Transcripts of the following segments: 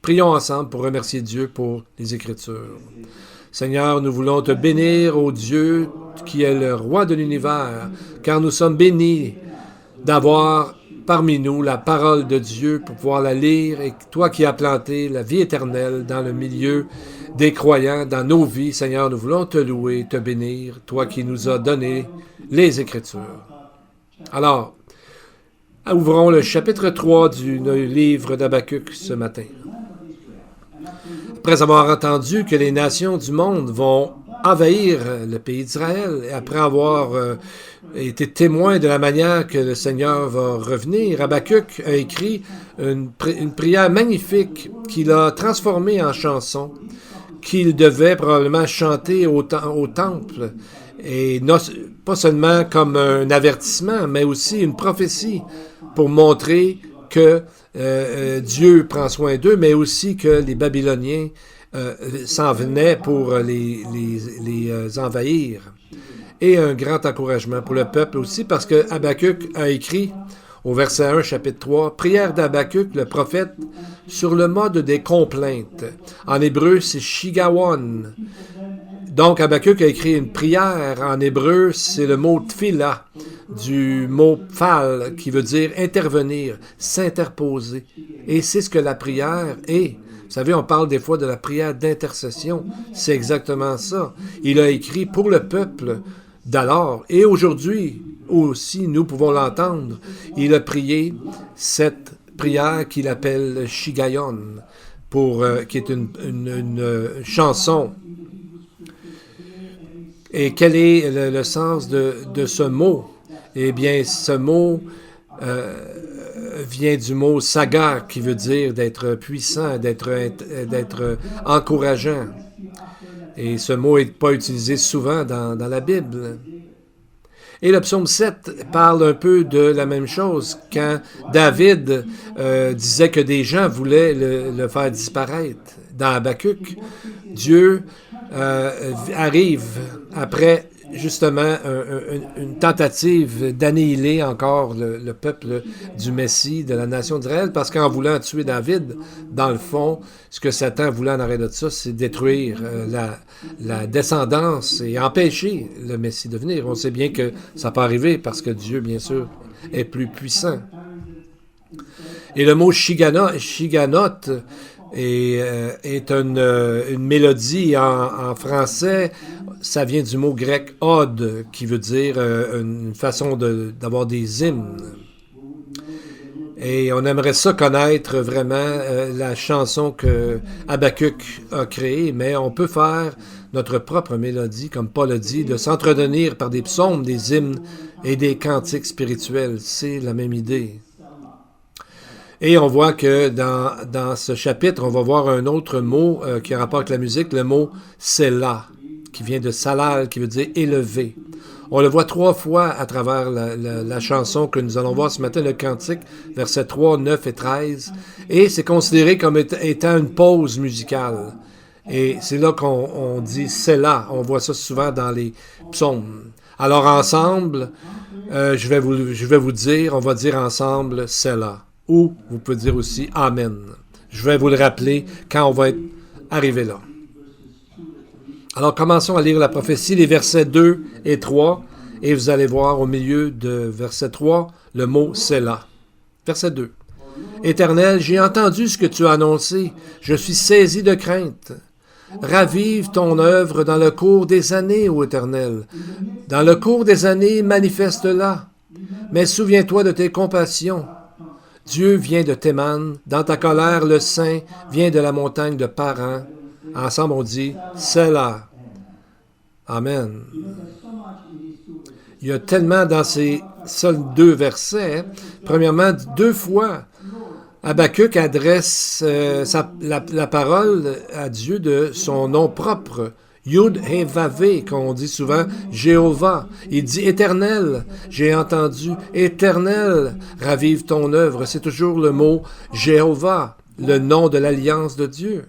Prions ensemble pour remercier Dieu pour les Écritures. Seigneur, nous voulons te bénir, ô Dieu, qui est le roi de l'univers, car nous sommes bénis d'avoir parmi nous la parole de Dieu pour pouvoir la lire, et toi qui as planté la vie éternelle dans le milieu des croyants, dans nos vies, Seigneur, nous voulons te louer, te bénir, toi qui nous as donné les Écritures. Alors, ouvrons le chapitre 3 du livre d'Habacuc ce matin. Après avoir entendu que les nations du monde vont envahir le pays d'Israël, et après avoir été témoin de la manière que le Seigneur va revenir, Habacuc a écrit une prière magnifique qu'il a transformée en chanson, qu'il devait probablement chanter au temple, et pas seulement comme un avertissement, mais aussi une prophétie pour montrer que Dieu prend soin d'eux, mais aussi que les Babyloniens s'en venaient pour les envahir. Et un grand encouragement pour le peuple aussi, parce que Habacuc a écrit au verset 1, chapitre 3, « Prière d'Habacuc, le prophète, sur le mode des complaintes. » En hébreu, c'est « Shigawon ». Donc, Habacuc a écrit une prière. En hébreu, c'est le mot « tfila », du mot « phal », qui veut dire « intervenir »,« s'interposer ». Et c'est ce que la prière est. Vous savez, on parle des fois de la prière d'intercession. C'est exactement ça. Il a écrit pour le peuple d'alors. Et aujourd'hui aussi, nous pouvons l'entendre. Il a prié cette prière qu'il appelle « Shigayon », qui est une chanson. Et quel est le sens de ce mot? Eh bien, ce mot vient du mot « sagar » qui veut dire d'être puissant, d'être encourageant. Et ce mot n'est pas utilisé souvent dans la Bible. Et le psaume 7 parle un peu de la même chose. Quand David disait que des gens voulaient le faire disparaître, dans Habacuc, Dieu arrive après justement une tentative d'annihiler encore le peuple du Messie, de la nation d'Israël, parce qu'en voulant tuer David, dans le fond, ce que Satan voulait en arrêt de ça, c'est détruire la descendance et empêcher le Messie de venir. On sait bien que ça peut arriver parce que Dieu, bien sûr, est plus puissant. Et le mot Shiganot est une mélodie en français. Ça vient du mot grec « od » qui veut dire une façon d'avoir des hymnes. Et on aimerait ça connaître vraiment la chanson que Habacuc a créée, mais on peut faire notre propre mélodie, comme Paul a dit, de s'entretenir par des psaumes, des hymnes et des cantiques spirituels. C'est la même idée. Et on voit que dans ce chapitre, on va voir un autre mot qui a rapport avec la musique, le mot « Selah », qui vient de « salal », qui veut dire « élevé ». On le voit 3 fois à travers la chanson que nous allons voir ce matin, le cantique, versets 3, 9 et 13. Et c'est considéré comme étant une pause musicale. Et c'est là qu'on dit « Selah ». On voit ça souvent dans les psaumes. Alors ensemble, je vais vous dire, on va dire ensemble « Selah ». Ou vous pouvez dire aussi « Amen ». Je vais vous le rappeler quand on va être arrivé là. Alors, commençons à lire la prophétie, les versets 2 et 3, et vous allez voir au milieu de verset 3, le mot « Selah ». Verset 2. « Éternel, j'ai entendu ce que tu as annoncé, je suis saisi de crainte. Ravive ton œuvre dans le cours des années, ô Éternel. Dans le cours des années, manifeste-la. Mais souviens-toi de tes compassions. Dieu vient de Théman, dans ta colère, le Saint vient de la montagne de Paran. » Ensemble, on dit « Selah ». Amen. Il y a tellement dans ces seuls 2 versets. Premièrement, 2 fois, Habacuc adresse la parole à Dieu de son nom propre. Yud He Vavé, qu'on dit souvent Jéhovah. Il dit Éternel, j'ai entendu. Éternel, ravive ton œuvre. C'est toujours le mot Jéhovah, le nom de l'alliance de Dieu.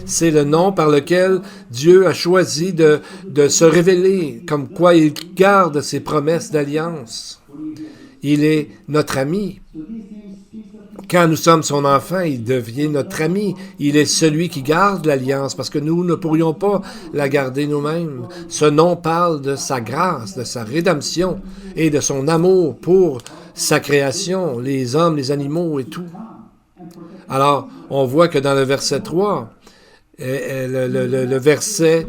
C'est le nom par lequel Dieu a choisi de se révéler, comme quoi il garde ses promesses d'alliance. Il est notre ami. Quand nous sommes son enfant, il devient notre ami. Il est celui qui garde l'alliance parce que nous ne pourrions pas la garder nous-mêmes. Ce nom parle de sa grâce, de sa rédemption et de son amour pour sa création, les hommes, les animaux et tout. Alors, on voit que dans le verset 3, le verset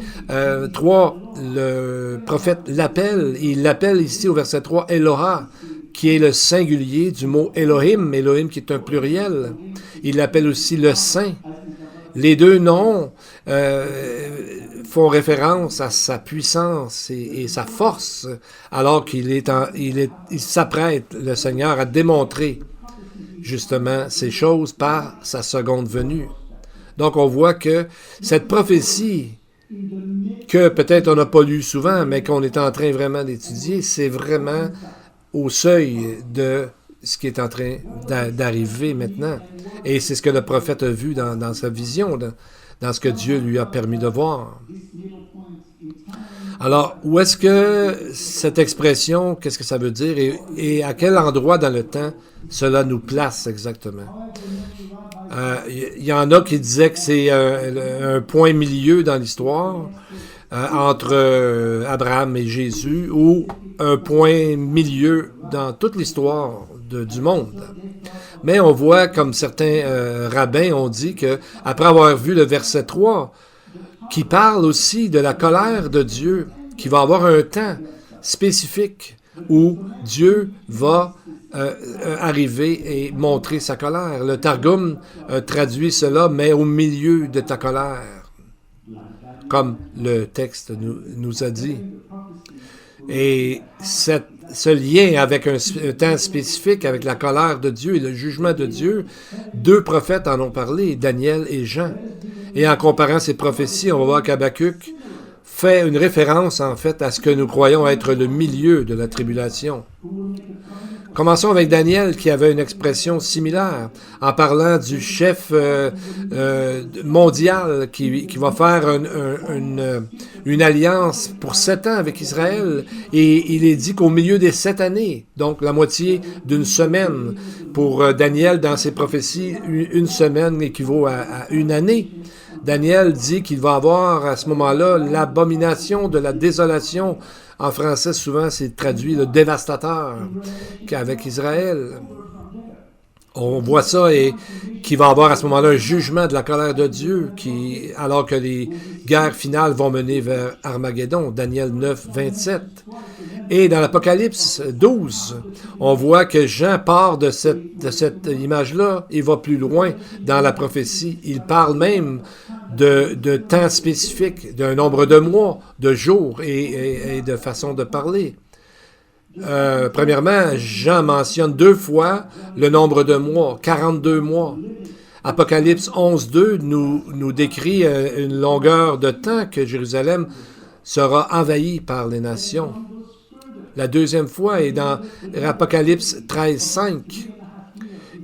3, le prophète l'appelle. Il l'appelle ici au verset 3 Eloha, qui est le singulier du mot Elohim, Elohim qui est un pluriel. Il l'appelle aussi le Saint. Les deux noms font référence à sa puissance et sa force, alors qu'il il s'apprête, le Seigneur, à démontrer justement ces choses par sa seconde venue. Donc on voit que cette prophétie, que peut-être on n'a pas lu souvent, mais qu'on est en train vraiment d'étudier, c'est vraiment au seuil de ce qui est en train d'arriver maintenant. Et c'est ce que le prophète a vu dans sa vision, dans ce que Dieu lui a permis de voir. Alors, où est-ce que cette expression, qu'est-ce que ça veut dire et à quel endroit dans le temps cela nous place exactement? Il y en a qui disaient que c'est un point milieu dans l'histoire entre Abraham et Jésus ou un point milieu dans toute l'histoire du monde. Mais on voit, comme certains rabbins ont dit, que après avoir vu le verset 3, qui parle aussi de la colère de Dieu, qui va avoir un temps spécifique où Dieu va arriver et montrer sa colère. Le Targum traduit cela, mais au milieu de ta colère, comme le texte nous a dit. Et ce lien avec un temps spécifique, avec la colère de Dieu et le jugement de Dieu, deux prophètes en ont parlé, Daniel et Jean. Et en comparant ces prophéties, on va voir qu'Habakkuk fait une référence, en fait, à ce que nous croyons être le milieu de la tribulation. Commençons avec Daniel, qui avait une expression similaire, en parlant du chef mondial qui va faire une alliance pour 7 ans avec Israël. Et il est dit qu'au milieu des 7 années, donc la moitié d'une semaine, pour Daniel, dans ses prophéties, une semaine équivaut à une année. Daniel dit qu'il va avoir à ce moment-là l'abomination de la désolation. En français, souvent, c'est traduit le dévastateur qu'avec Israël. On voit ça et qu'il va avoir à ce moment-là un jugement de la colère de Dieu alors que les guerres finales vont mener vers Armageddon, Daniel 9, 27. Et dans l'Apocalypse 12, on voit que Jean part de cette image-là et va plus loin dans la prophétie. Il parle même de temps spécifique, d'un nombre de mois, de jours et de façon de parler. Premièrement, Jean mentionne 2 fois le nombre de mois, 42 mois. Apocalypse 11.2 nous décrit une longueur de temps que Jérusalem sera envahie par les nations. La deuxième fois est dans Apocalypse 13.5.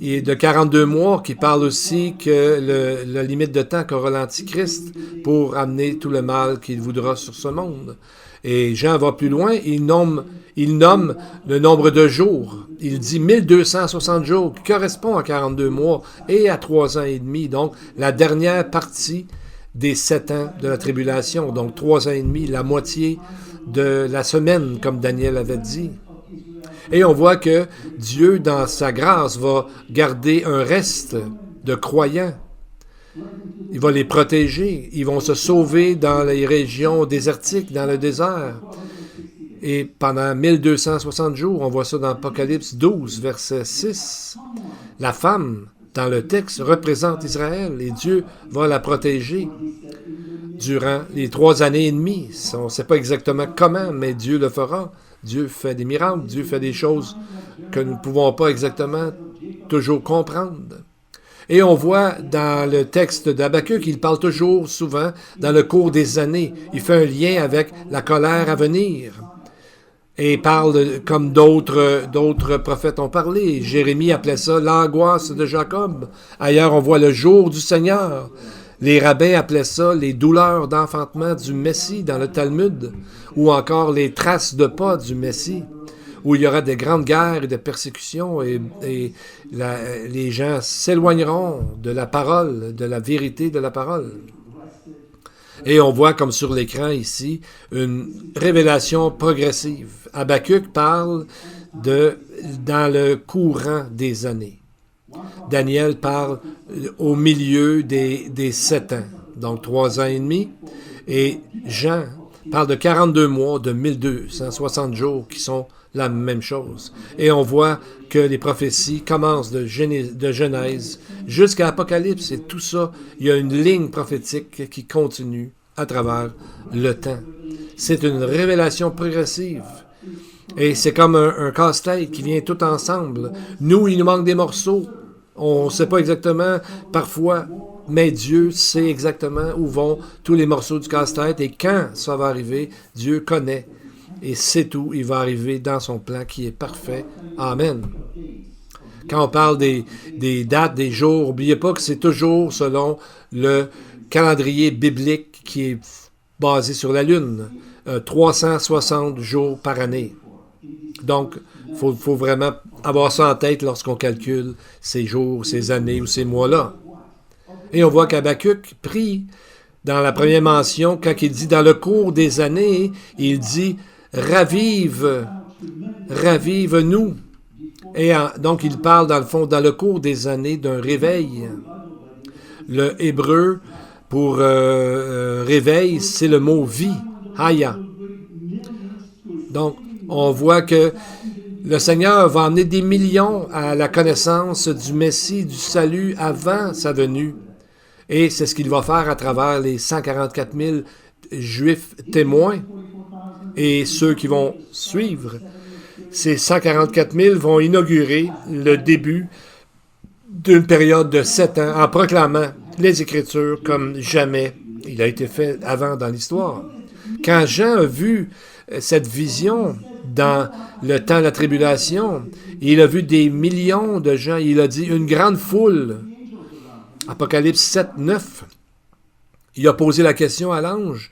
Il est de 42 mois qui parle aussi que la limite de temps qu'aura l'Antichrist pour amener tout le mal qu'il voudra sur ce monde. Et Jean va plus loin, il nomme le nombre de jours. Il dit 1260 jours, qui correspond à 42 mois et à 3 ans et demi. Donc, la dernière partie des 7 ans de la tribulation. Donc, 3 ans et demi, la moitié de la semaine, comme Daniel avait dit. Et on voit que Dieu, dans sa grâce, va garder un reste de croyants. Il va les protéger. Ils vont se sauver dans les régions désertiques, dans le désert. Et pendant 1260 jours, on voit ça dans Apocalypse 12, verset 6. La femme, dans le texte, représente Israël et Dieu va la protéger durant les 3 années et demie. On ne sait pas exactement comment, mais Dieu le fera. Dieu fait des miracles, Dieu fait des choses que nous ne pouvons pas exactement toujours comprendre. Et on voit dans le texte d'Habakkuk qu'il parle toujours, souvent, dans le cours des années. Il fait un lien avec la colère à venir. Et parle comme d'autres prophètes ont parlé. Jérémie appelait ça l'angoisse de Jacob. Ailleurs, on voit le jour du Seigneur. Les rabbins appelaient ça les douleurs d'enfantement du Messie dans le Talmud, ou encore les traces de pas du Messie. où il y aura des grandes guerres et des persécutions et les gens s'éloigneront de la parole, de la vérité de la parole. Et on voit comme sur l'écran ici une révélation progressive. Habakkuk parle dans le courant des années. Daniel parle au milieu des 7 ans, donc 3 ans et demi. Et Jean parle de 42 mois, de 1260 jours qui sont la même chose. Et on voit que les prophéties commencent de Genèse jusqu'à Apocalypse. Et tout ça, il y a une ligne prophétique qui continue à travers le temps. C'est une révélation progressive. Et c'est comme un casse-tête qui vient tout ensemble. Nous, il nous manque des morceaux. On ne sait pas exactement parfois, mais Dieu sait exactement où vont tous les morceaux du casse-tête. Et quand ça va arriver, Dieu connaît. Et c'est tout. Il va arriver dans son plan qui est parfait. Amen. Quand on parle des dates, des jours, n'oubliez pas que c'est toujours selon le calendrier biblique qui est basé sur la Lune. 360 jours par année. Donc, il faut vraiment avoir ça en tête lorsqu'on calcule ces jours, ces années ou ces mois-là. Et on voit qu'Habakkuk prie dans la première mention, quand il dit « dans le cours des années », il dit « ravive, ravive-nous ». Et donc, il parle dans le fond, dans le cours des années, d'un réveil. Le hébreu pour réveil, c'est le mot « vie », « haya ». Donc, on voit que le Seigneur va emmener des millions à la connaissance du Messie, du salut avant sa venue. Et c'est ce qu'il va faire à travers les 144 000 Juifs témoins et ceux qui vont suivre. Ces 144 000 vont inaugurer le début d'une période de 7 ans en proclamant les Écritures comme jamais il a été fait avant dans l'histoire. Quand Jean a vu cette vision dans le temps de la tribulation, il a vu des millions de gens, il a dit une grande foule. Apocalypse 7, 9. Il a posé la question à l'ange,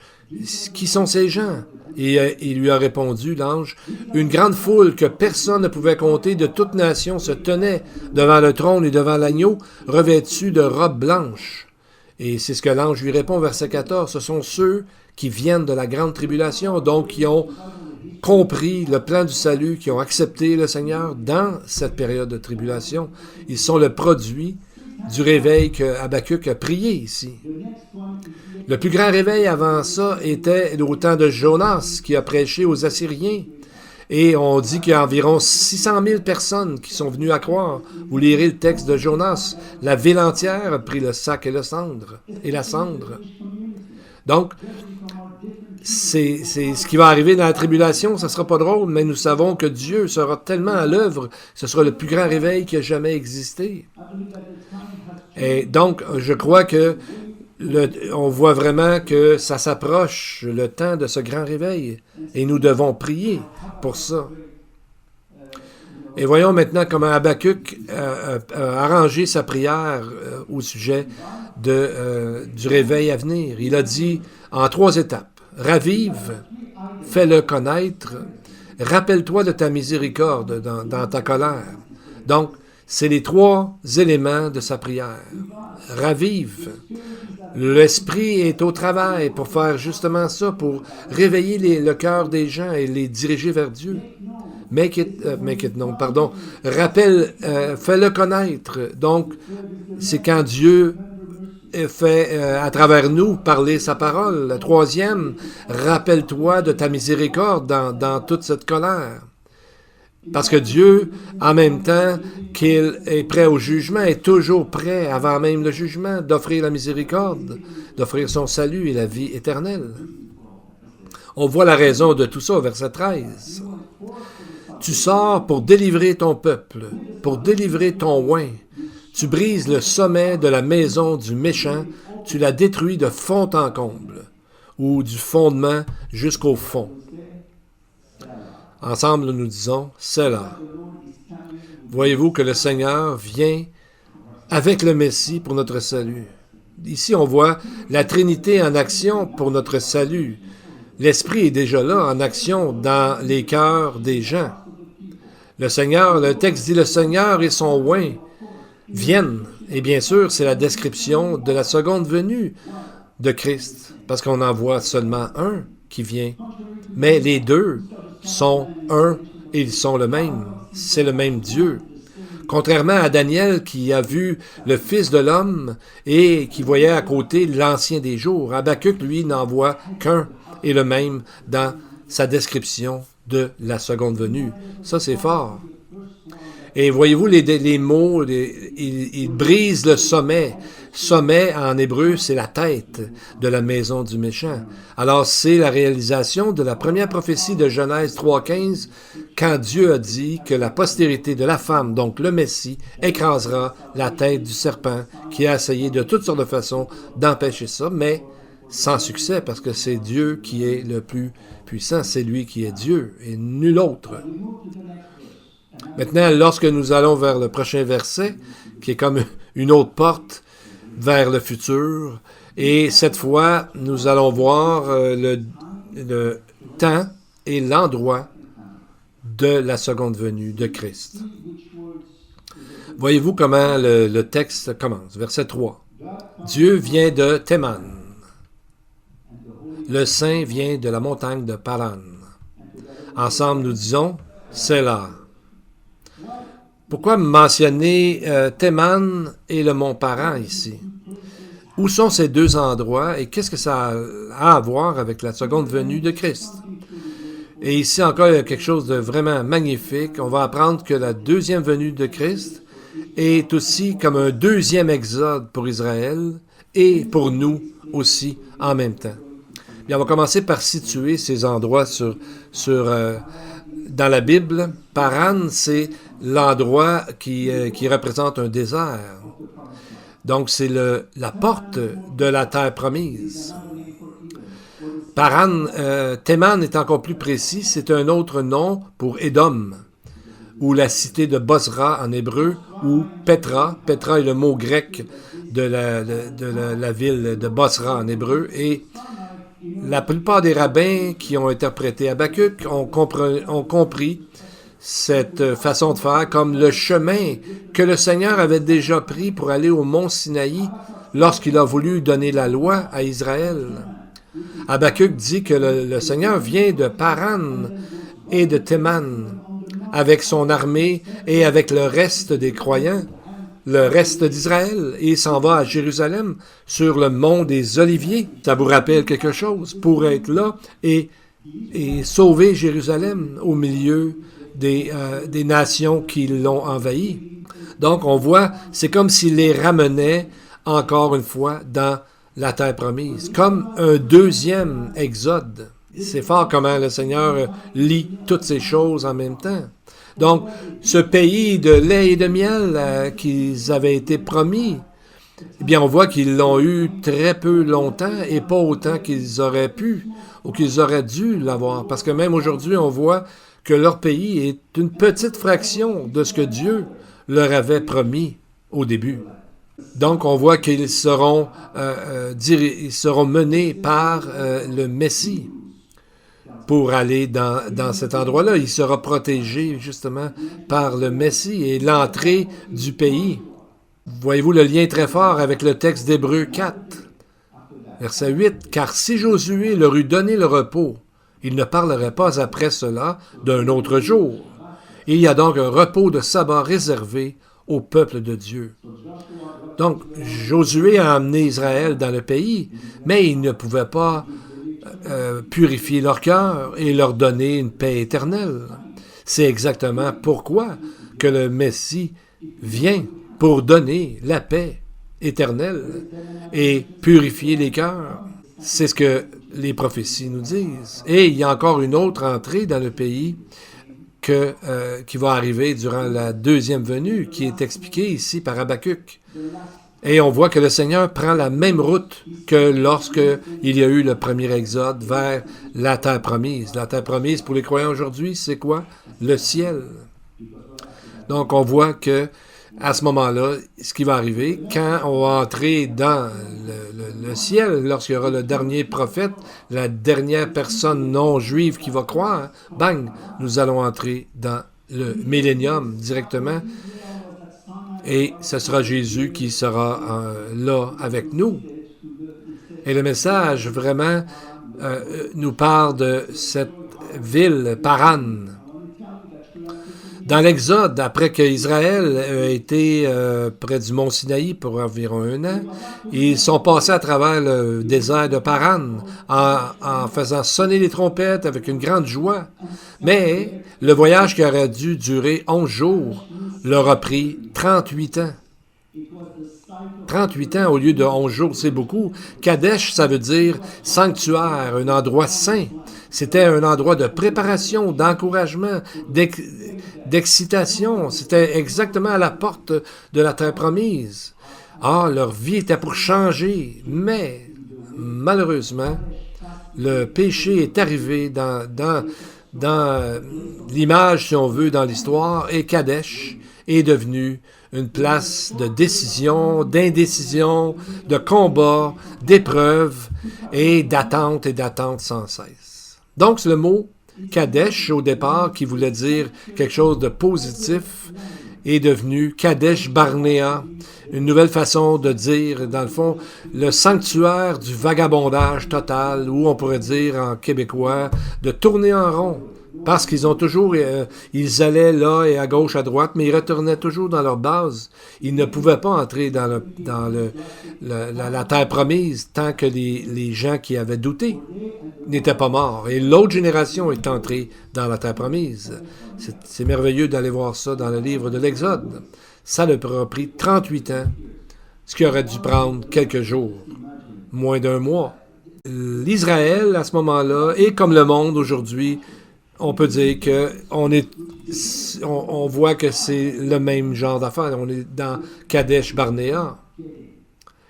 qui sont ces gens? Et il lui a répondu, l'ange, une grande foule que personne ne pouvait compter de toute nation se tenait devant le trône et devant l'agneau, revêtus de robes blanches. Et c'est ce que l'ange lui répond, verset 14, ce sont ceux qui viennent de la grande tribulation, donc qui ont compris le plan du salut, qui ont accepté le Seigneur dans cette période de tribulation. Ils sont le produit du réveil que Habakkuk a prié ici. Le plus grand réveil avant ça était au temps de Jonas, qui a prêché aux Assyriens. Et on dit qu'il y a environ 600 000 personnes qui sont venues à croire. Vous lirez le texte de Jonas. La ville entière a pris le sac et la cendre. Donc, c'est ce qui va arriver dans la tribulation. Ça ne sera pas drôle, mais nous savons que Dieu sera tellement à l'œuvre. Ce sera le plus grand réveil qui a jamais existé. Et donc, je crois que on voit vraiment que ça s'approche, le temps de ce grand réveil. Et nous devons prier pour ça. Et voyons maintenant comment Habakkuk a arrangé sa prière au sujet du réveil à venir. Il a dit en 3 étapes. Ravive, fais-le connaître, rappelle-toi de ta miséricorde dans ta colère. Donc, c'est les 3 éléments de sa prière. Ravive. L'Esprit est au travail pour faire justement ça, pour réveiller le cœur des gens et les diriger vers Dieu. Rappelle, fais-le connaître. Donc, c'est quand Dieu fait à travers nous parler sa parole. La 3e, rappelle-toi de ta miséricorde dans toute cette colère. Parce que Dieu, en même temps qu'il est prêt au jugement, est toujours prêt, avant même le jugement, d'offrir la miséricorde, d'offrir son salut et la vie éternelle. On voit la raison de tout ça au verset 13. Tu sors pour délivrer ton peuple, pour délivrer ton oint. Tu brises le sommet de la maison du méchant, tu la détruis de fond en comble, ou du fondement jusqu'au fond. Ensemble, nous disons, c'est là. Voyez-vous que le Seigneur vient avec le Messie pour notre salut. Ici, on voit la Trinité en action pour notre salut. L'Esprit est déjà là, en action dans les cœurs des gens. Le Seigneur, le texte dit, le Seigneur et son oint viennent. Et bien sûr, c'est la description de la seconde venue de Christ, parce qu'on en voit seulement un qui vient. Mais les deux sont un et ils sont le même. C'est le même Dieu. Contrairement à Daniel qui a vu le Fils de l'homme et qui voyait à côté l'Ancien des jours, Habakkuk, lui, n'en voit qu'un et le même dans sa description de la seconde venue. Ça, c'est fort. Et voyez-vous, les mots, ils brisent le sommet. Sommet, en hébreu, c'est la tête de la maison du méchant. Alors, c'est la réalisation de la première prophétie de Genèse 3.15, quand Dieu a dit que la postérité de la femme, donc le Messie, écrasera la tête du serpent, qui a essayé de toutes sortes de façons d'empêcher ça, mais sans succès, parce que c'est Dieu qui est le plus puissant. C'est lui qui est Dieu, et nul autre. Maintenant, lorsque nous allons vers le prochain verset, qui est comme une autre porte vers le futur, et cette fois, nous allons voir le temps et l'endroit de la seconde venue de Christ. Voyez-vous comment le texte commence? Verset 3. Dieu vient de Théman. Le Saint vient de la montagne de Paran. Ensemble, nous disons, c'est là. Pourquoi mentionner Théman et le mont Paran ici? Où sont ces deux endroits et qu'est-ce que ça a à voir avec la seconde venue de Christ? Et ici encore, il y a quelque chose de vraiment magnifique. On va apprendre que la deuxième venue de Christ est aussi comme un deuxième exode pour Israël et pour nous aussi en même temps. Bien, on va commencer par situer ces endroits dans la Bible. Paran, c'est l'endroit qui représente un désert. Donc, c'est la porte de la terre promise. Paran, Théman est encore plus précis, c'est un autre nom pour Édom, ou la cité de Bosra en hébreu, ou Petra. Petra est le mot grec de la ville de Bosra en hébreu, et la plupart des rabbins qui ont interprété Habakkuk ont compris cette façon de faire comme le chemin que le Seigneur avait déjà pris pour aller au mont Sinaï lorsqu'il a voulu donner la loi à Israël. Habakkuk dit que le Seigneur vient de Paran et de Théman avec son armée et avec le reste des croyants, le reste d'Israël, et il s'en va à Jérusalem sur le mont des Oliviers. Ça vous rappelle quelque chose? Pour être là et sauver Jérusalem au milieu des nations qui l'ont envahi. Donc, on voit, c'est comme s'il les ramenait encore une fois dans la terre promise, comme un deuxième exode. C'est fort comment le Seigneur lit toutes ces choses en même temps. Donc, ce pays de lait et de miel qu'ils avaient été promis, eh bien, on voit qu'ils l'ont eu très peu longtemps et pas autant qu'ils auraient pu ou qu'ils auraient dû l'avoir. Parce que même aujourd'hui, on voit que leur pays est une petite fraction de ce que Dieu leur avait promis au début. Donc, on voit qu'ils seront menés par le Messie pour aller dans cet endroit-là. Il sera protégé justement par le Messie et l'entrée du pays. Voyez-vous le lien très fort avec le texte d'Hébreux 4, verset 8. « Car si Josué leur eût donné le repos, il ne parlerait pas après cela d'un autre jour. Il y a donc un repos de sabbat réservé au peuple de Dieu. » Donc, Josué a amené Israël dans le pays, mais il ne pouvait pas purifier leur cœur et leur donner une paix éternelle. C'est exactement pourquoi que le Messie vient pour donner la paix éternelle et purifier les cœurs. C'est ce que les prophéties nous disent. Et il y a encore une autre entrée dans le pays qui va arriver durant la deuxième venue, qui est expliquée ici par Habakkuk. Et on voit que le Seigneur prend la même route que lorsque il y a eu le premier exode vers la terre promise. La terre promise pour les croyants aujourd'hui, c'est quoi? Le ciel. Donc on voit que à ce moment-là, ce qui va arriver, quand on va entrer dans le ciel, lorsqu'il y aura le dernier prophète, la dernière personne non juive qui va croire, bang, nous allons entrer dans le millénium directement. Et ce sera Jésus qui sera là avec nous. Et le message vraiment nous parle de cette ville, Paran. Dans l'Exode, après qu'Israël a été près du mont Sinaï pour environ 1 an, ils sont passés à travers le désert de Paran en faisant sonner les trompettes avec une grande joie. Mais le voyage qui aurait dû durer 11 jours leur a pris 38 ans. 38 ans au lieu de 11 jours, c'est beaucoup. Kadesh, ça veut dire sanctuaire, un endroit saint. C'était un endroit de préparation, d'encouragement, d'excitation. C'était exactement à la porte de la terre promise. Ah, leur vie était pour changer, mais malheureusement, le péché est arrivé dans l'image, si on veut, dans l'histoire, et Kadesh est devenu une place de décision, d'indécision, de combat, d'épreuve et d'attente sans cesse. Donc, c'est le mot Kadesh, au départ, qui voulait dire quelque chose de positif, est devenu Kadesh Barnéa, une nouvelle façon de dire, dans le fond, le sanctuaire du vagabondage total, ou on pourrait dire en québécois, de tourner en rond. Parce qu'ils ont toujours, ils allaient là et à gauche, à droite, mais ils retournaient toujours dans leur base. Ils ne pouvaient pas entrer dans la terre promise tant que les gens qui avaient douté n'étaient pas morts. Et l'autre génération est entrée dans la terre promise. C'est merveilleux d'aller voir ça dans le livre de l'Exode. Ça leur a pris 38 ans, ce qui aurait dû prendre quelques jours, moins d'1 mois. L'Israël, à ce moment-là, et comme le monde aujourd'hui, on peut dire on voit que c'est le même genre d'affaires. On est dans Kadesh Barnéa.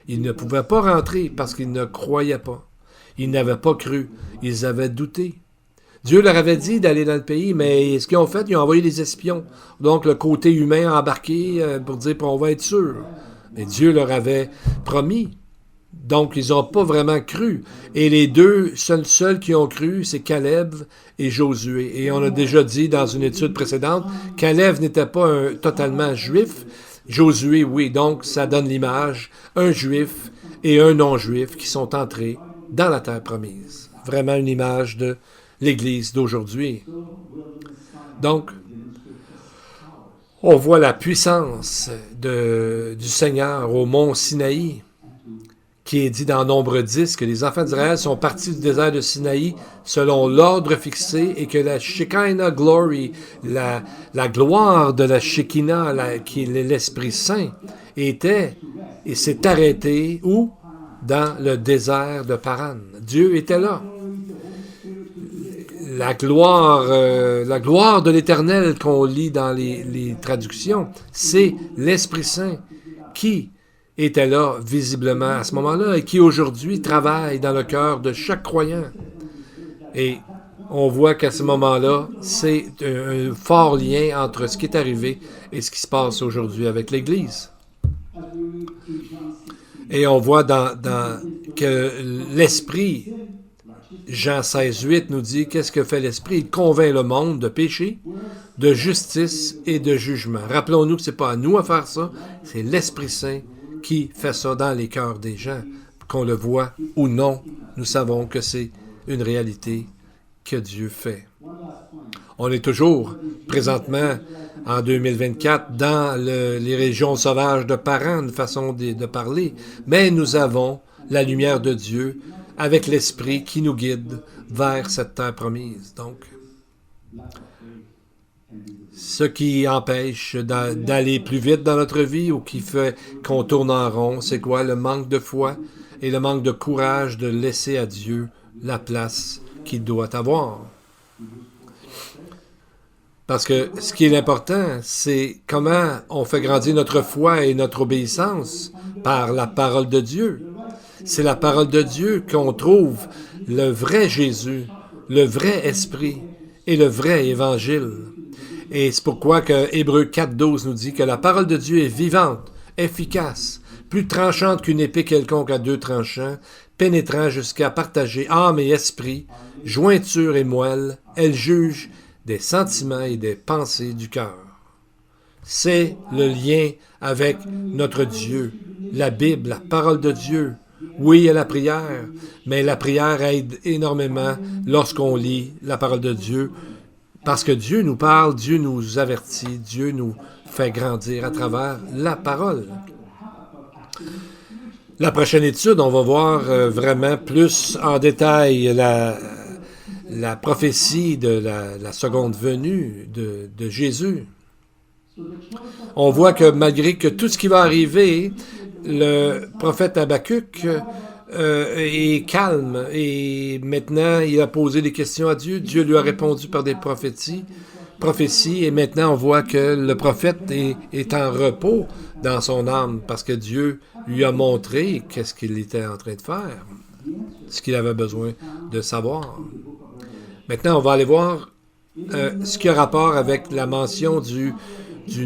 Ils ne pouvaient pas rentrer parce qu'ils ne croyaient pas. Ils n'avaient pas cru. Ils avaient douté. Dieu leur avait dit d'aller dans le pays, mais ce qu'ils ont fait, ils ont envoyé des espions. Donc, le côté humain a embarqué pour dire on va être sûr. Mais Dieu leur avait promis. Donc, ils n'ont pas vraiment cru. Et les deux seuls qui ont cru, c'est Caleb et Josué. Et on a déjà dit dans une étude précédente, Caleb n'était pas totalement juif. Josué, oui. Donc, ça donne l'image, un juif et un non-juif qui sont entrés dans la terre promise. Vraiment une image de l'Église d'aujourd'hui. Donc, on voit la puissance du Seigneur au mont Sinaï, qui est dit dans Nombre 10 que les enfants d'Israël sont partis du désert de Sinaï selon l'ordre fixé et que la Shekinah Glory, la gloire de la Shekinah, qui est l'Esprit Saint, était et s'est arrêtée où? Dans le désert de Paran. Dieu était là. La gloire de l'Éternel qu'on lit dans les traductions, c'est l'Esprit Saint qui était là visiblement à ce moment-là et qui aujourd'hui travaille dans le cœur de chaque croyant. Et on voit qu'à ce moment-là, c'est un fort lien entre ce qui est arrivé et ce qui se passe aujourd'hui avec l'Église. Et on voit que l'Esprit, Jean 16, 8 nous dit qu'est-ce que fait l'Esprit? Il convainc le monde de péché, de justice et de jugement. Rappelons-nous que ce n'est pas à nous à faire ça, c'est l'Esprit Saint qui fait ça dans les cœurs des gens. Qu'on le voit ou non, nous savons que c'est une réalité que Dieu fait. On est toujours, présentement, en 2024, dans les régions sauvages de Paran, une façon de parler, mais nous avons la lumière de Dieu avec l'Esprit qui nous guide vers cette terre promise. Donc, ce qui empêche d'aller plus vite dans notre vie ou qui fait qu'on tourne en rond, c'est quoi? Le manque de foi et le manque de courage de laisser à Dieu la place qu'il doit avoir. Parce que ce qui est important, c'est comment on fait grandir notre foi et notre obéissance par la parole de Dieu. C'est la parole de Dieu qu'on trouve le vrai Jésus, le vrai Esprit et le vrai Évangile. Et c'est pourquoi que Hébreux 4.12 nous dit que la parole de Dieu est vivante, efficace, plus tranchante qu'une épée quelconque à 2 tranchants, pénétrant jusqu'à partager âme et esprit, jointure et moelle. Elle juge des sentiments et des pensées du cœur. C'est le lien avec notre Dieu, la Bible, la parole de Dieu. Oui, il y a la prière, mais la prière aide énormément lorsqu'on lit la parole de Dieu, parce que Dieu nous parle, Dieu nous avertit, Dieu nous fait grandir à travers la parole. La prochaine étude, on va voir vraiment plus en détail la prophétie de la seconde venue de Jésus. On voit que malgré que tout ce qui va arriver, le prophète Habakkuk est calme et maintenant il a posé des questions à Dieu. Dieu lui a répondu par des prophéties et maintenant on voit que le prophète est en repos dans son âme parce que Dieu lui a montré qu'est-ce qu'il était en train de faire, ce qu'il avait besoin de savoir. Maintenant, on va aller voir ce qui a rapport avec la mention du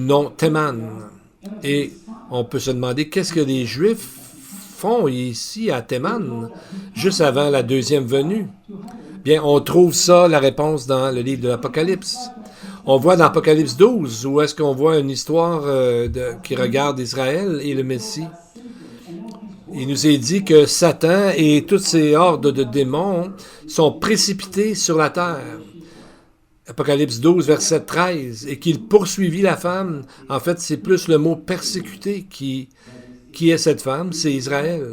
nom Théman. Et on peut se demander qu'est-ce que les Juifs font ici à Théman, juste avant la deuxième venue. Bien, on trouve ça, la réponse, dans le livre de l'Apocalypse. On voit dans l'Apocalypse 12, où est-ce qu'on voit une histoire qui regarde Israël et le Messie. Il nous est dit que Satan et toutes ses hordes de démons sont précipités sur la terre. Apocalypse 12, verset 13, et qu'il poursuivit la femme. En fait, c'est plus le mot persécuté qui est cette femme, c'est Israël.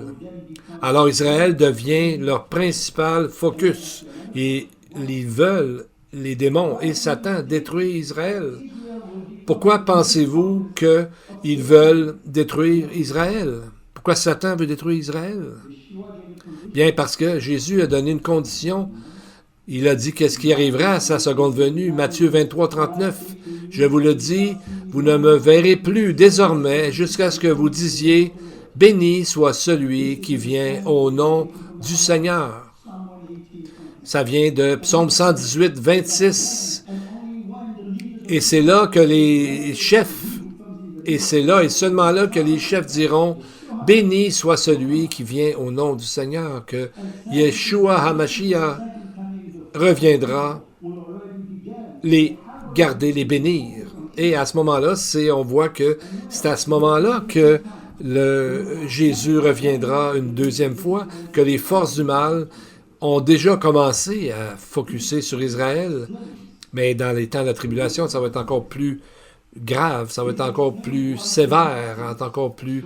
Alors Israël devient leur principal focus. Et ils veulent, les démons et Satan, détruire Israël. Pourquoi pensez-vous qu'ils veulent détruire Israël? Pourquoi Satan veut détruire Israël? Bien, parce que Jésus a donné une condition. Il a dit qu'est-ce qui arrivera à sa seconde venue. Matthieu 23, 39. Je vous le dis, vous ne me verrez plus désormais jusqu'à ce que vous disiez, béni soit celui qui vient au nom du Seigneur. Ça vient de Psaume 118, 26. Et c'est là que les chefs, et c'est là et seulement là que les chefs diront, béni soit celui qui vient au nom du Seigneur, que Yeshua HaMashiach reviendra les garder, les bénir. Et à ce moment-là, on voit que c'est à ce moment-là que Jésus reviendra une deuxième fois, que les forces du mal ont déjà commencé à focusser sur Israël, mais dans les temps de la tribulation, ça va être encore plus grave, ça va être encore plus sévère, encore plus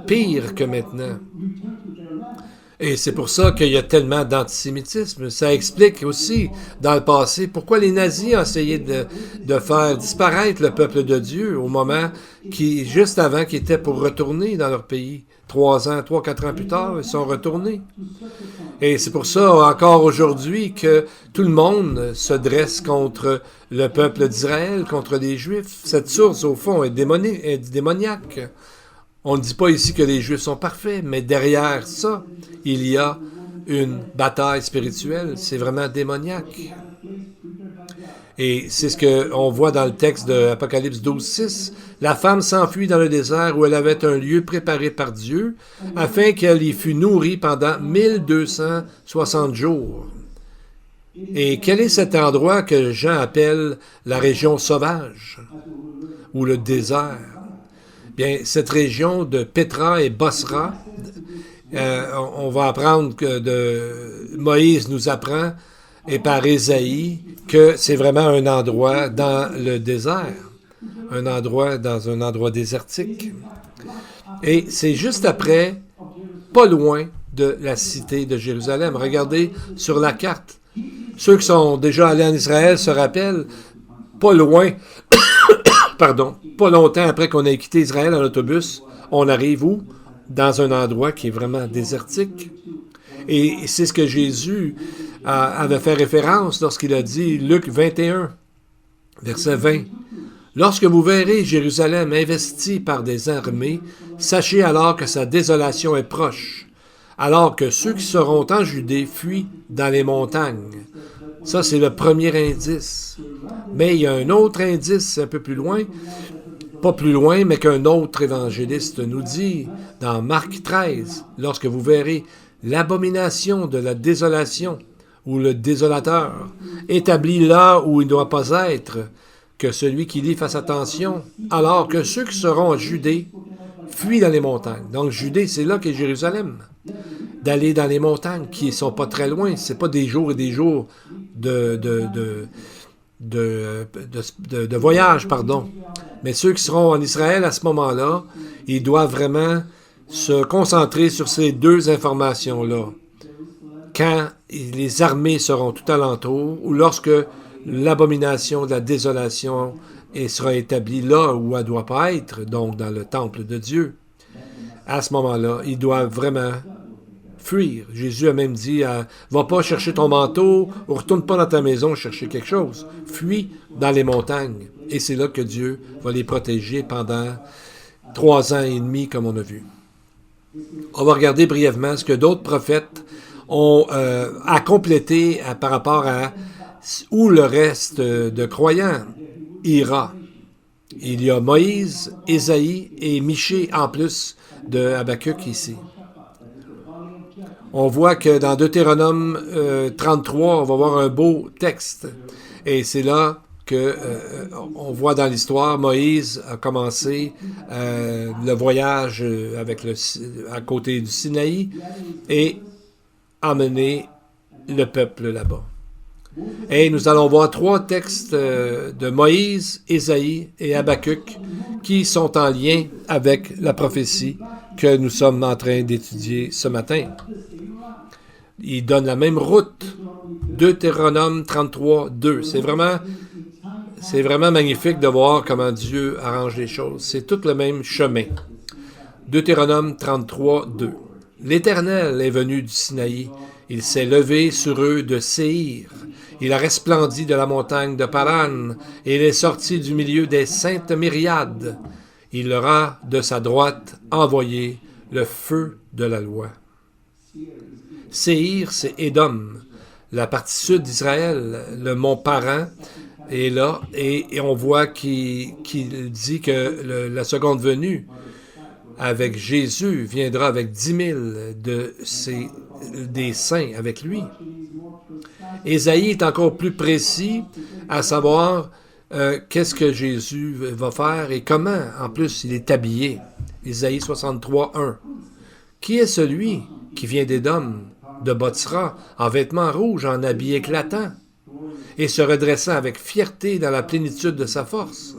pire que maintenant. Et c'est pour ça qu'il y a tellement d'antisémitisme. Ça explique aussi, dans le passé, pourquoi les nazis ont essayé de faire disparaître le peuple de Dieu au moment juste avant qu'ils étaient pour retourner dans leur pays. 4 ans plus tard, ils sont retournés. Et c'est pour ça, encore aujourd'hui, que tout le monde se dresse contre le peuple d'Israël, contre les Juifs. Cette source, au fond, est démoniaque. On ne dit pas ici que les Juifs sont parfaits, mais derrière ça, il y a une bataille spirituelle. C'est vraiment démoniaque. Et c'est ce qu'on voit dans le texte de Apocalypse 12, 6. La femme s'enfuit dans le désert où elle avait un lieu préparé par Dieu, afin qu'elle y fût nourrie pendant 1260 jours. Et quel est cet endroit que Jean appelle la région sauvage, ou le désert? Bien, cette région de Pétra et Bosra, on va apprendre que Moïse nous apprend, et par Ésaïe, que c'est vraiment un endroit dans le désert, dans un endroit désertique. Et c'est juste après, pas loin de la cité de Jérusalem. Regardez sur la carte. Ceux qui sont déjà allés en Israël se rappellent, pas loin, pas longtemps après qu'on ait quitté Israël en autobus, on arrive où? Dans un endroit qui est vraiment désertique. Et c'est ce que Jésus avait fait référence lorsqu'il a dit, Luc 21, verset 20, « Lorsque vous verrez Jérusalem investie par des armées, sachez alors que sa désolation est proche, alors que ceux qui seront en Judée fuient dans les montagnes. » Ça, c'est le premier indice. Mais il y a un autre indice un peu plus loin, pas plus loin, mais qu'un autre évangéliste nous dit, dans Marc 13, « Lorsque vous verrez l'abomination de la désolation, ou le désolateur, établi là où il ne doit pas être, que celui qui lit fasse attention, alors que ceux qui seront en Judée fuient dans les montagnes. Donc Judée, c'est là qu'est Jérusalem. D'aller dans les montagnes qui ne sont pas très loin. Ce n'est pas des jours et des jours de voyage, pardon. Mais ceux qui seront en Israël à ce moment-là, ils doivent vraiment se concentrer sur ces deux informations-là. Quand les armées seront tout alentour, ou lorsque l'abomination de la désolation sera établie là où elle ne doit pas être, donc dans le temple de Dieu, à ce moment-là, ils doivent vraiment fuir. Jésus a même dit, va pas chercher ton manteau, ou retourne pas dans ta maison chercher quelque chose. Fuis dans les montagnes. Et c'est là que Dieu va les protéger pendant 3 ans et demi, comme on a vu. On va regarder brièvement ce que d'autres prophètes ont à compléter par rapport à où le reste de croyants ira. Il y a Moïse, Ésaïe et Michée en plus de Habakkuk ici. On voit que dans Deutéronome 33, on va voir un beau texte. Et c'est là que on voit dans l'histoire, Moïse a commencé le voyage à côté du Sinaï et emmené le peuple là-bas. Et nous allons voir 3 textes de Moïse, Ésaïe et Habakkuk qui sont en lien avec la prophétie que nous sommes en train d'étudier ce matin. Ils donnent la même route. Deutéronome 33, 2. C'est vraiment magnifique de voir comment Dieu arrange les choses. C'est tout le même chemin. Deutéronome 33, 2. L'Éternel est venu du Sinaï. Il s'est levé sur eux de Séhir. Il a resplendi de la montagne de Paran, et il est sorti du milieu des saintes myriades. Il leur a, de sa droite, envoyé le feu de la loi. Séhir, c'est Édom, la partie sud d'Israël, le mont Paran est là, et on voit qu'il dit que la seconde venue avec Jésus viendra avec 10 000 des saints avec lui. Ésaïe est encore plus précis à savoir qu'est-ce que Jésus va faire et comment. En plus, il est habillé. Ésaïe 63, 1. Qui est celui qui vient d'Édom, de Botsra, en vêtements rouges, en habit éclatant, et se redressant avec fierté dans la plénitude de sa force?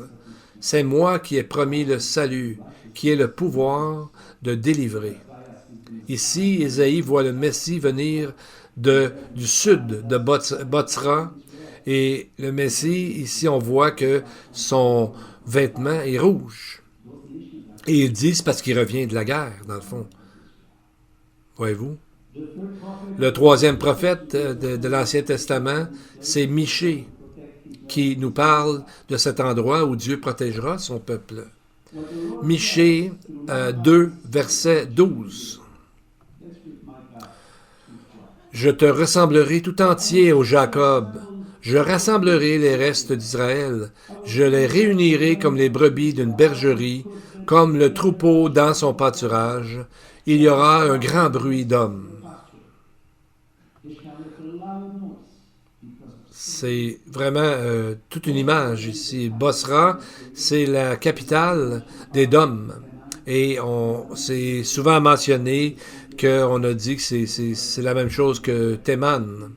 C'est moi qui ai promis le salut, qui ai le pouvoir de délivrer. Ici, Ésaïe voit le Messie venir du sud de Botsra, et le Messie, ici, on voit que son vêtement est rouge. Et il dit, c'est parce qu'il revient de la guerre, dans le fond. Voyez-vous? Le 3e prophète de l'Ancien Testament, c'est Michée, qui nous parle de cet endroit où Dieu protégera son peuple. Michée 2, verset 12. Je te ressemblerai tout entier, ô Jacob. Je rassemblerai les restes d'Israël. Je les réunirai comme les brebis d'une bergerie, comme le troupeau dans son pâturage. Il y aura un grand bruit d'hommes. C'est vraiment toute une image ici. Bosra, c'est la capitale d'Édom. Et c'est souvent mentionné qu'on a dit que c'est la même chose que Théman.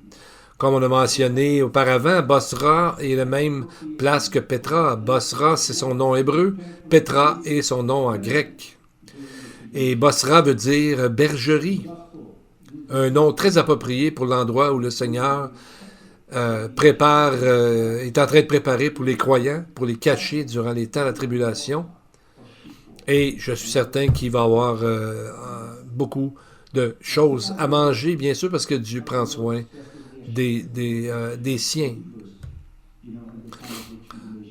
Comme on a mentionné auparavant, Bosra est la même place que Petra. Bosra, c'est son nom hébreu. Petra est son nom en grec. Et Bosra veut dire bergerie. Un nom très approprié pour l'endroit où le Seigneur est en train de préparer pour les croyants, pour les cacher durant les temps de la tribulation. Et je suis certain qu'il va y avoir beaucoup de choses à manger, bien sûr, parce que Dieu prend soin des siens.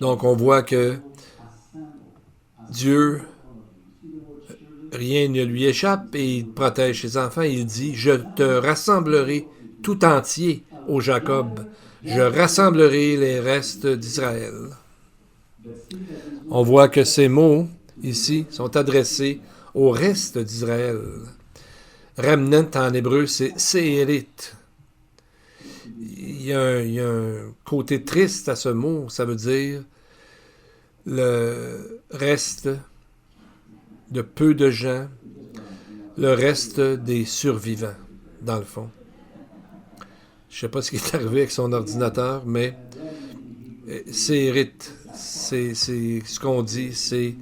Donc, on voit que Dieu, rien ne lui échappe et il protège ses enfants. Il dit, je te rassemblerai tout entier, ô Jacob. Je rassemblerai les restes d'Israël. On voit que ces mots, ici, sont adressés au reste d'Israël. Remnant en hébreu, c'est Séhérit. il y a un côté triste à ce mot. Ça veut dire le reste de peu de gens, le reste des survivants, dans le fond. Je ne sais pas ce qui est arrivé avec son ordinateur, mais c'est rite. C'est ce qu'on dit, c'est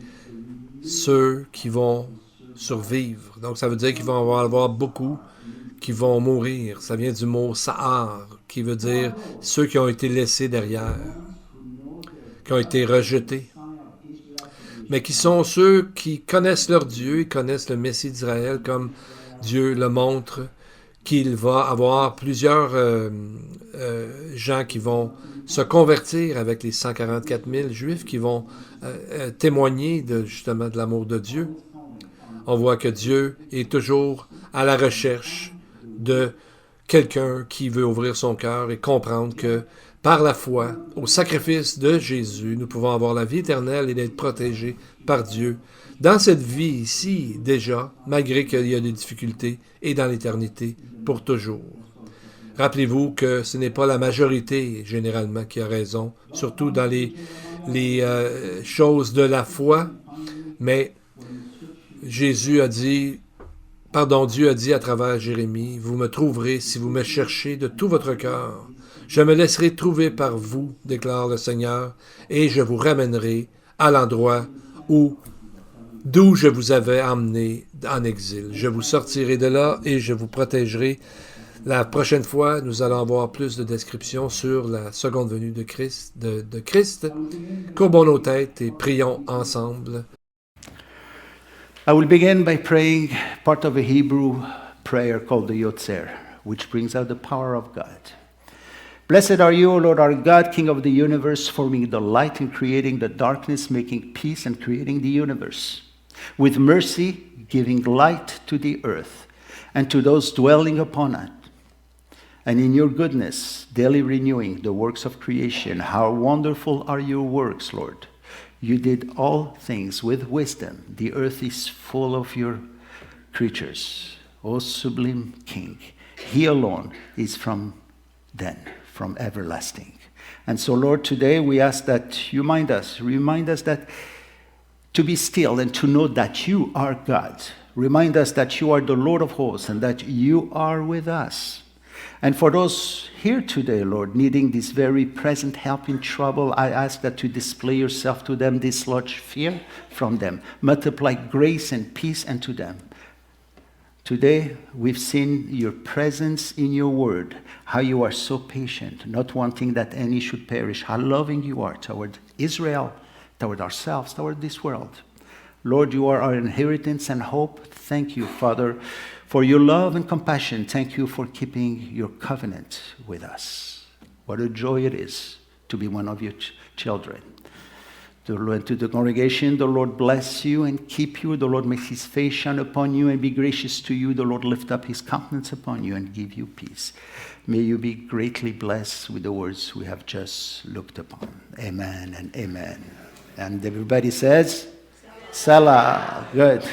ceux qui vont survivre. Donc ça veut dire qu'il va y avoir beaucoup qui vont mourir. Ça vient du mot Sa'ar, qui veut dire ceux qui ont été laissés derrière, qui ont été rejetés, mais qui sont ceux qui connaissent leur Dieu, ils connaissent le Messie d'Israël comme Dieu le montre, qu'il va avoir plusieurs gens qui vont se convertir avec les 144 000 Juifs qui vont témoigner justement de l'amour de Dieu. On voit que Dieu est toujours à la recherche de quelqu'un qui veut ouvrir son cœur et comprendre que par la foi, au sacrifice de Jésus, nous pouvons avoir la vie éternelle et d'être protégés par Dieu dans cette vie ici déjà, malgré qu'il y a des difficultés, et dans l'éternité pour toujours. Rappelez-vous que ce n'est pas la majorité, généralement, qui a raison, surtout dans les choses de la foi, mais Dieu a dit à travers Jérémie, « Vous me trouverez si vous me cherchez de tout votre cœur. Je me laisserai trouver par vous, déclare le Seigneur, et je vous ramènerai à l'endroit d'où je vous avais emmené en exil. Je vous sortirai de là et je vous protégerai. » La prochaine fois, nous allons avoir plus de descriptions sur la seconde venue de Christ. Courbons nos têtes et prions ensemble. I will begin by praying part of a Hebrew prayer called the Yotzer, which brings out the power of God. Blessed are you, O Lord our God, King of the universe, forming the light and creating the darkness, making peace and creating the universe. With mercy, giving light to the earth and to those dwelling upon it. And in your goodness, daily renewing the works of creation. How wonderful are your works, Lord. You did all things with wisdom. The earth is full of your creatures. O sublime King, he alone is from everlasting. And so, Lord, today we ask that you remind us that to be still and to know that you are God. Remind us that you are the Lord of hosts and that you are with us. And for those here today, Lord, needing this very present help in trouble, I ask that you display yourself to them, dislodge fear from them, multiply grace and peace unto them. Today, we've seen your presence in your word, how you are so patient, not wanting that any should perish, how loving you are toward Israel, toward ourselves, toward this world. Lord, you are our inheritance and hope. Thank you, Father, for your love and compassion. Thank you for keeping your covenant with us. What a joy it is to be one of your children. To the congregation, the Lord bless you and keep you. The Lord make his face shine upon you and be gracious to you. The Lord lift up his countenance upon you and give you peace. May you be greatly blessed with the words we have just looked upon. Amen and amen. And everybody says, Salah. Good.